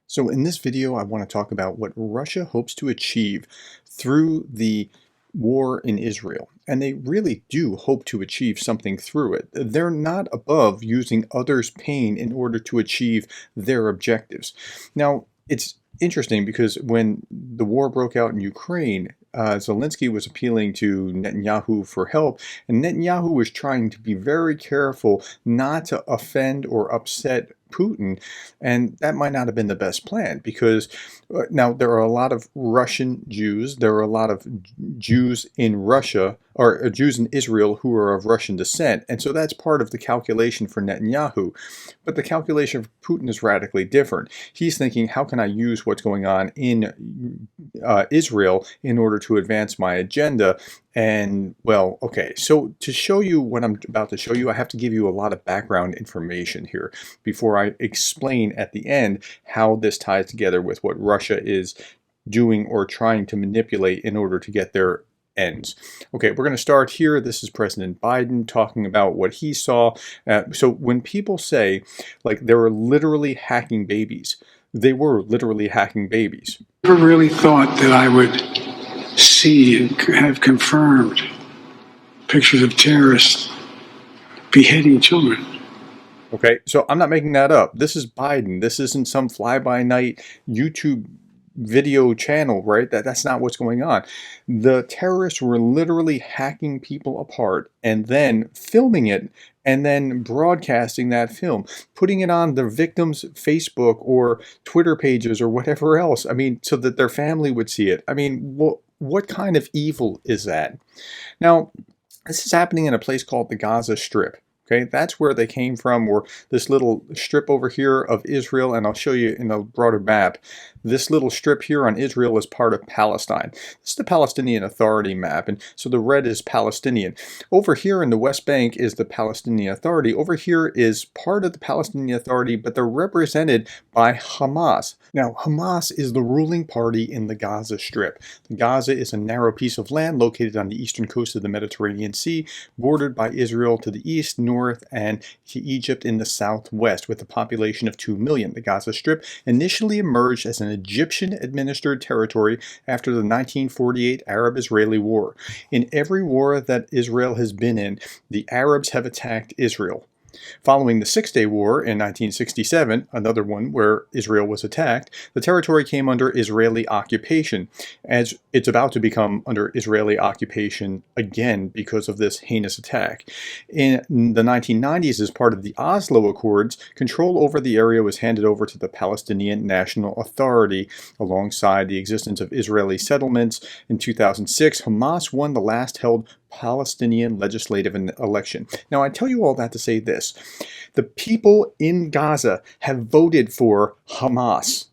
So in this video, I want to talk about what Russia hopes to achieve through the war in Israel. And they really do hope to achieve something through it. They're not above using others' pain in order to achieve their objectives. Now, it's interesting because when the war broke out in Ukraine, Zelensky was appealing to Netanyahu for help, and Netanyahu was trying to be very careful not to offend or upset Putin, and that might not have been the best plan because now there are a lot of Russian Jews, there are a lot of Jews in Russia, or Jews in Israel who are of Russian descent, and so that's part of the calculation for Netanyahu. But the calculation for Putin is radically different. He's thinking, how can I use what's going on in Israel in order to advance my agenda? And well, okay, so to show you what I'm about to show you, I have to give you a lot of background information here before I explain at the end how this ties together with what Russia is doing or trying to manipulate in order to get their ends. Okay, we're going to start here. This is President Biden talking about what he saw. So when people say, like, they were literally hacking babies, they were literally hacking babies. I never really thought that I would see and have confirmed pictures of terrorists beheading children. Okay, so I'm not making that up. This is Biden. This isn't some fly-by-night YouTube video channel, right? That's not what's going on. The terrorists were literally hacking people apart and then filming it and then broadcasting that film, putting it on the victims' Facebook or Twitter pages or whatever else. I mean, so that their family would see it. I mean, what kind of evil is that? Now, this is happening in a place called the Gaza Strip. Okay, that's where they came from, or this little strip over here of Israel, and I'll show you in a broader map. This little strip here on Israel is part of Palestine. This is the Palestinian Authority map, and so the red is Palestinian. Over here in the West Bank is the Palestinian Authority. Over here is part of the Palestinian Authority, but they're represented by Hamas. Now, Hamas is the ruling party in the Gaza Strip. Gaza is a narrow piece of land located on the eastern coast of the Mediterranean Sea, bordered by Israel to the east, north, and to Egypt in the southwest, with a population of 2 million. The Gaza Strip initially emerged as an Egyptian-administered territory after the 1948 Arab-Israeli War. In every war that Israel has been in, the Arabs have attacked Israel. Following the Six-Day War in 1967, another one where Israel was attacked, the territory came under Israeli occupation, as it's about to become under Israeli occupation again because of this heinous attack. In the 1990s, as part of the Oslo Accords, control over the area was handed over to the Palestinian National Authority, alongside the existence of Israeli settlements. In 2006, Hamas won the last held Palestinian legislative election. Now, I tell you all that to say this. The people in Gaza have voted for Hamas.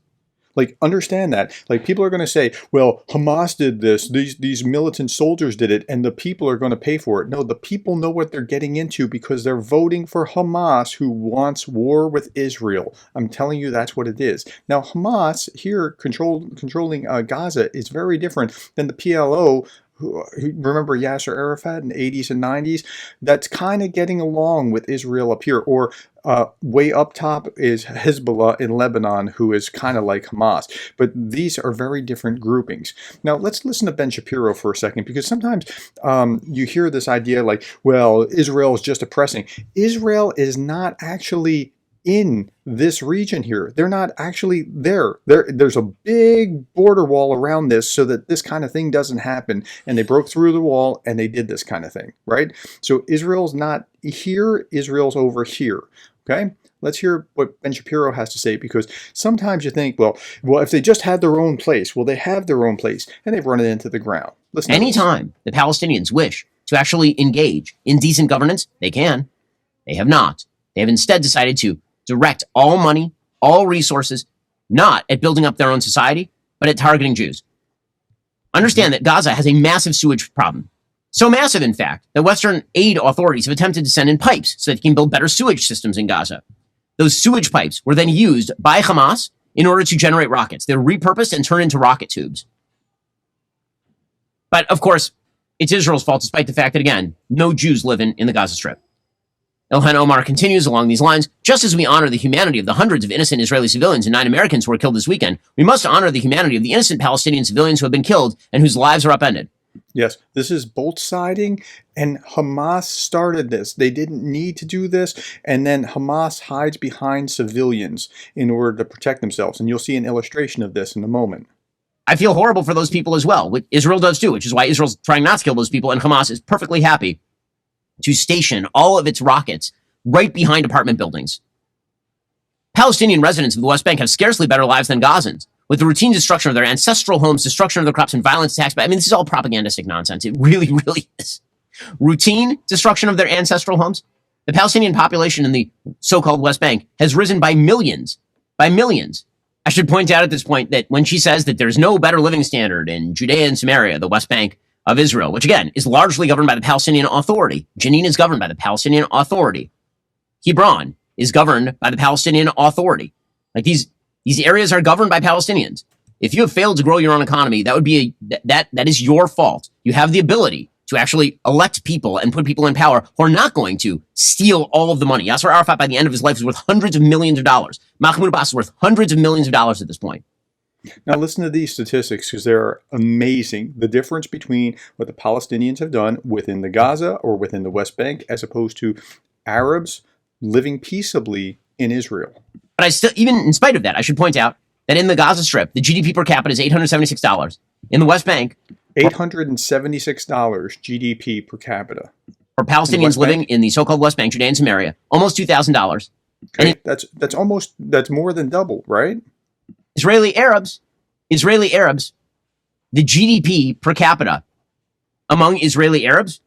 Like, understand that. Like, people are going to say, well, Hamas did this, these militant soldiers did it, and the people are going to pay for it. No, the people know what they're getting into because they're voting for Hamas, who wants war with Israel. I'm telling you, that's what it is. Now, Hamas here controlling Gaza is very different than the PLO. Who remember Yasser Arafat in the 80s and 90s? That's kind of getting along with Israel up here. Or way up top is Hezbollah in Lebanon, who is kind of like Hamas. But these are very different groupings. Now, let's listen to Ben Shapiro for a second, because sometimes you hear this idea like, well, Israel is just oppressing. Israel is not actually in this region here. They're not actually there. There's a big border wall around this so that this kind of thing doesn't happen. And they broke through the wall and they did this kind of thing, right? So Israel's not here, Israel's over here, okay? Let's hear what Ben Shapiro has to say, because sometimes you think, well, if they just had their own place, well, they have their own place and they've run it into the ground. Listen. Anytime the Palestinians wish to actually engage in decent governance, they can. They have not. They have instead decided to direct all money, all resources, not at building up their own society, but at targeting Jews. Understand that Gaza has a massive sewage problem. So massive, in fact, that Western aid authorities have attempted to send in pipes so that they can build better sewage systems in Gaza. Those sewage pipes were then used by Hamas in order to generate rockets. They're repurposed and turned into rocket tubes. But, of course, it's Israel's fault, despite the fact that, again, no Jews live in the Gaza Strip. Ilhan Omar continues along these lines. Just as we honor the humanity of the hundreds of innocent Israeli civilians and 9 Americans who were killed this weekend, we must honor the humanity of the innocent Palestinian civilians who have been killed and whose lives are upended. Yes, this is both siding, and Hamas started this. They didn't need to do this, and then Hamas hides behind civilians in order to protect themselves. And you'll see an illustration of this in a moment. I feel horrible for those people as well. Israel does too, which is why Israel's trying not to kill those people, and Hamas is perfectly happy to station all of its rockets right behind apartment buildings. Palestinian residents of the West Bank have scarcely better lives than Gazans, with the routine destruction of their ancestral homes, destruction of their crops, and violent attacks. But I mean, this is all propagandistic nonsense. It really, really is. Routine destruction of their ancestral homes. The Palestinian population in the so-called West Bank has risen by millions. By millions. I should point out at this point that when she says that there's no better living standard in Judea and Samaria, the West Bank of Israel, which again is largely governed by the Palestinian Authority. Jenin is governed by the Palestinian Authority. Hebron is governed by the Palestinian Authority. Like these areas are governed by Palestinians. If you have failed to grow your own economy, that would be that is your fault. You have the ability to actually elect people and put people in power who are not going to steal all of the money. Yasser Arafat, by the end of his life, was worth hundreds of millions of dollars. Mahmoud Abbas is worth hundreds of millions of dollars at this point. Now listen to these statistics because they're amazing. The difference between what the Palestinians have done within the Gaza or within the West Bank as opposed to Arabs living peaceably in Israel. But I still, even in spite of that, I should point out that in the Gaza Strip, the GDP per capita is $876. In the West Bank, $876 GDP per capita. For Palestinians living in the so-called West Bank, Judea and Samaria, almost $2,000. Okay, that's more than double, right? Israeli Arabs, the GDP per capita among Israeli Arabs,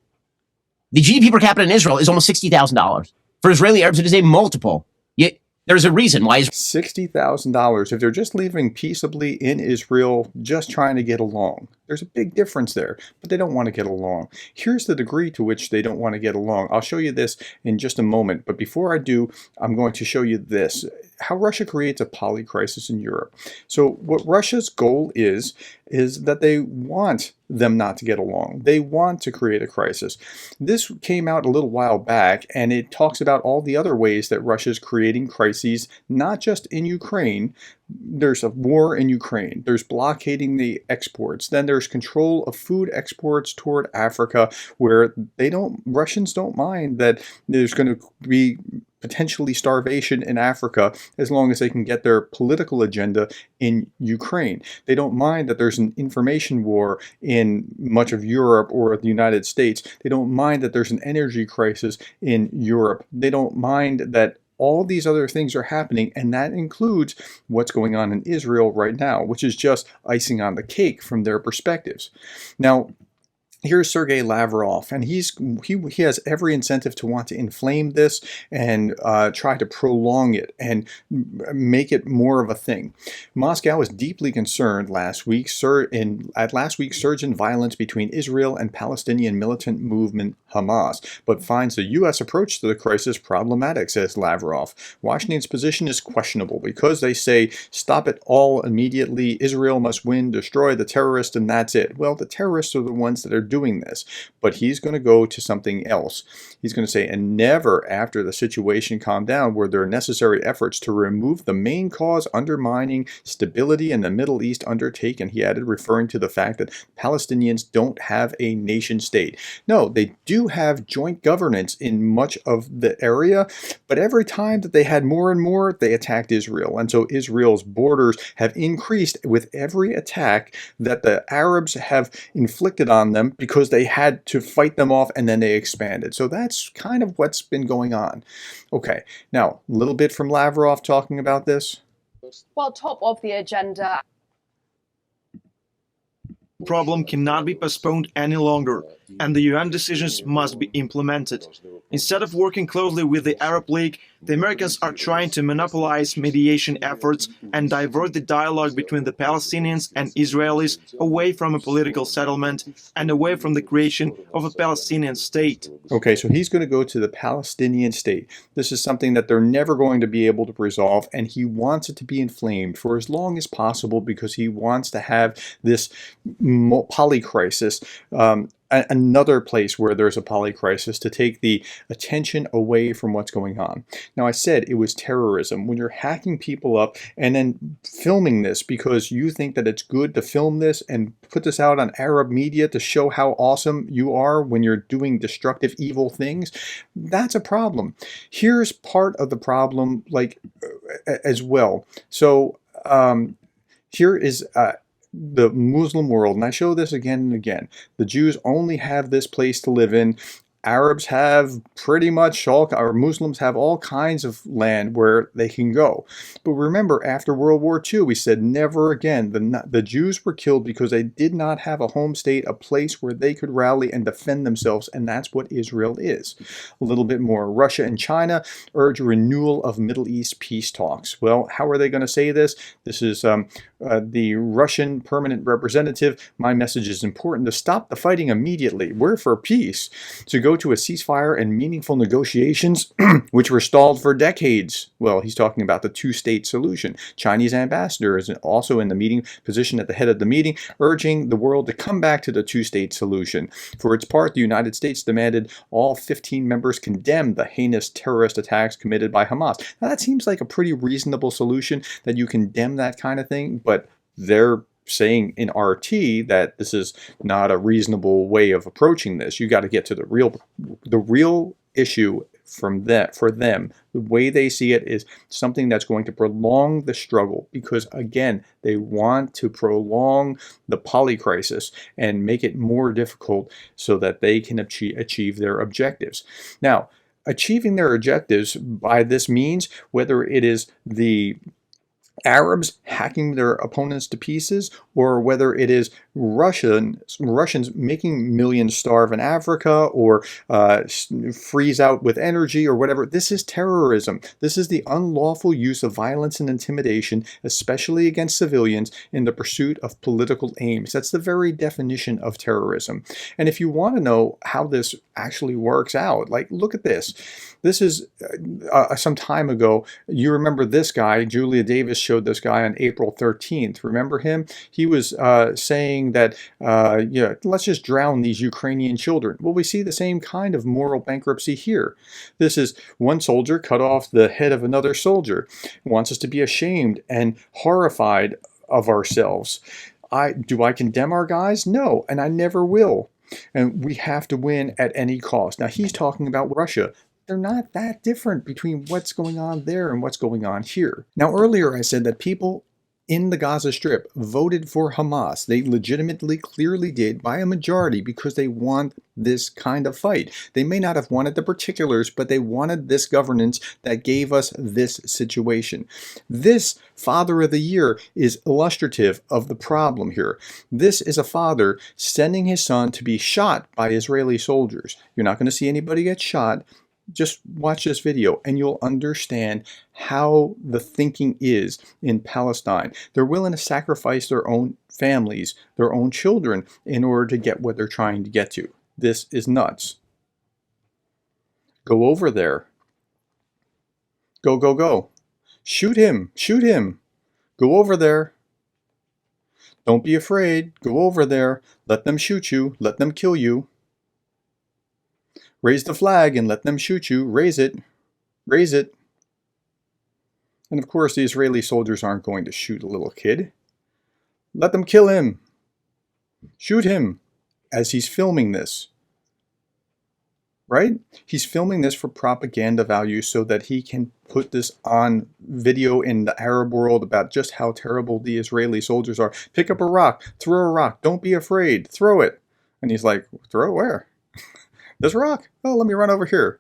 the GDP per capita in Israel is almost $60,000. For Israeli Arabs, it is a multiple. Yet there's a reason why $60,000 if they're just living peaceably in Israel, just trying to get along. There's a big difference there, but they don't want to get along. Here's the degree to which they don't want to get along. I'll show you this in just a moment, but before I do, I'm going to show you this, how Russia creates a polycrisis in Europe. So what Russia's goal is that they want them not to get along. They want to create a crisis. This came out a little while back, and it talks about all the other ways that Russia's creating crises, not just in Ukraine. There's a war in Ukraine. There's blockading the exports. Then there's control of food exports toward Africa, where Russians don't mind that there's going to be potentially starvation in Africa as long as they can get their political agenda in Ukraine. They don't mind that there's an information war in much of Europe or the United States. They don't mind that there's an energy crisis in Europe. They don't mind that all these other things are happening, and that includes what's going on in Israel right now, which is just icing on the cake from their perspectives. Now, here's Sergei Lavrov, and he has every incentive to want to inflame this and try to prolong it and make it more of a thing. Moscow was deeply concerned last week's surge in violence between Israel and Palestinian militant movement Hamas, but finds the U.S. approach to the crisis problematic, says Lavrov. Washington's position is questionable because they say, stop it all immediately, Israel must win, destroy the terrorists, and that's it. Well, the terrorists are the ones that are doing this, but he's going to go to something else. He's going to say, and never after the situation calmed down were there necessary efforts to remove the main cause undermining stability in the Middle East undertaken, he added, referring to the fact that Palestinians don't have a nation state. No, they do have joint governance in much of the area, but every time that they had more and more, they attacked Israel. And so Israel's borders have increased with every attack that the Arabs have inflicted on them, because they had to fight them off and then they expanded. So that's kind of what's been going on. Okay, now a little bit from Lavrov talking about this. Well, top of the agenda. Problem cannot be postponed any longer, and the UN decisions must be implemented. Instead of working closely with the Arab League, the Americans are trying to monopolize mediation efforts and divert the dialogue between the Palestinians and Israelis away from a political settlement and away from the creation of a Palestinian state. Okay, so he's going to go to the Palestinian state. This is something that they're never going to be able to resolve, and he wants it to be inflamed for as long as possible because he wants to have this polycrisis another place where there's a poly crisis to take the attention away from what's going on. Now, I said it was terrorism. When you're hacking people up and then filming this because you think that it's good to film this and put this out on Arab media to show how awesome you are when you're doing destructive, evil things, that's a problem. Here's part of the problem, like, as well. So here is the Muslim world, and I show this again and again. The Jews only have this place to live in. Arabs have pretty much all, or Muslims have all kinds of land where they can go. But remember, after World War II, we said never again. The Jews were killed because they did not have a home state, a place where they could rally and defend themselves, and that's what Israel is. A little bit more. Russia and China urge renewal of Middle East peace talks. Well, how are they going to say this? This is the Russian permanent representative. My message is important to stop the fighting immediately. We're for peace. To go to a ceasefire and meaningful negotiations, which were stalled for decades. Well, he's talking about the two-state solution. Chinese ambassador is also in the meeting, position at the head of the meeting, urging the world to come back to the two-state solution. For its part, the United States demanded all 15 members condemn the heinous terrorist attacks committed by Hamas. Now, that seems like a pretty reasonable solution, that you condemn that kind of thing, but they're saying in RT that this is not a reasonable way of approaching this. You got to get to the real issue from that. For them, the way they see it is something that's going to prolong the struggle, because again, they want to prolong the poly crisis and make it more difficult so that they can achieve their objectives. Now, achieving their objectives by this means, whether it is the Arabs hacking their opponents to pieces, or whether it is Russians making millions starve in Africa, or freeze out with energy, or whatever. This is terrorism. This is the unlawful use of violence and intimidation, especially against civilians, in the pursuit of political aims. That's the very definition of terrorism. And if you want to know how this actually works out, like, look at this. This is some time ago. You remember this guy, Julia Davis showed this guy on April 13th. Remember him? He was saying that, yeah, let's just drown these Ukrainian children. Well, we see the same kind of moral bankruptcy here. This is one soldier cut off the head of another soldier. He wants us to be ashamed and horrified of ourselves. Do I condemn our guys? No, and I never will. And we have to win at any cost. Now, he's talking about Russia. They're not that different between what's going on there and what's going on here. Now, earlier I said that people in the Gaza Strip voted for Hamas. They legitimately, clearly did by a majority, because they want this kind of fight. They may not have wanted the particulars, but they wanted this governance that gave us this situation. This Father of the Year is illustrative of the problem here. This is a father sending his son to be shot by Israeli soldiers. You're not going to see anybody get shot. Just watch this video and you'll understand how the thinking is in Palestine. They're willing to sacrifice their own families, their own children, in order to get what they're trying to get to. This is nuts. Go over there. Go, go, go. Shoot him. Shoot him. Go over there. Don't be afraid. Go over there. Let them shoot you. Let them kill you. Raise the flag and let them shoot you. Raise it. Raise it. And of course, the Israeli soldiers aren't going to shoot a little kid. Let them kill him. Shoot him as he's filming this. Right? He's filming this for propaganda value so that he can put this on video in the Arab world about just how terrible the Israeli soldiers are. Pick up a rock. Throw a rock. Don't be afraid. Throw it. And he's like, throw it where? This rock? Oh, let me run over here.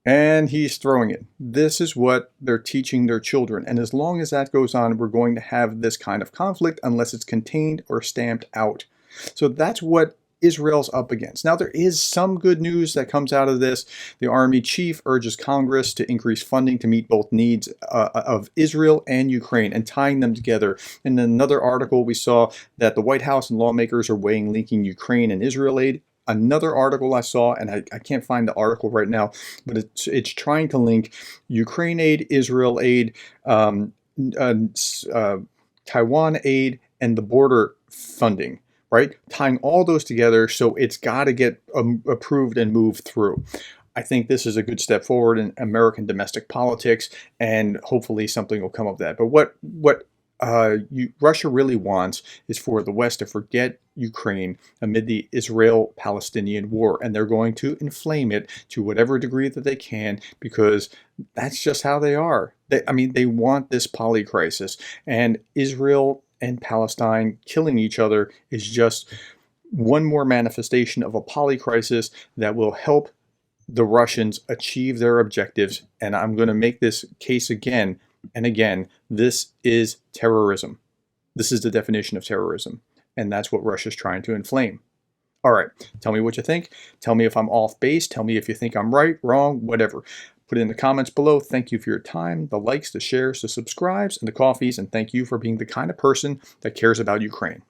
And he's throwing it. This is what they're teaching their children. And as long as that goes on, we're going to have this kind of conflict unless it's contained or stamped out. So that's what Israel's up against. Now, there is some good news that comes out of this. The Army Chief urges Congress to increase funding to meet both needs of Israel and Ukraine, and tying them together. In another article, we saw that the White House and lawmakers are weighing linking Ukraine and Israel aid. Another article I saw, and I can't find the article right now, but it's trying to link Ukraine aid, Israel aid, Taiwan aid, and the border funding. right? Tying all those together, so it's got to get approved and moved through. I think this is a good step forward in American domestic politics, and hopefully something will come of that. But what Russia really wants is for the West to forget Ukraine amid the Israel-Palestinian war, and they're going to inflame it to whatever degree that they can, because that's just how they are. They want this poly crisis, and Israel and Palestine killing each other is just one more manifestation of a poly crisis that will help the Russians achieve their objectives. And I'm going to make this case again and again. This is terrorism. This is the definition of terrorism. And that's what Russia's trying to inflame. All right, tell me what you think. Tell me if I'm off base. Tell me if you think I'm right, wrong, whatever. Put it in the comments below. Thank you for your time, the likes, the shares, the subscribes, and the coffees. And thank you for being the kind of person that cares about Ukraine.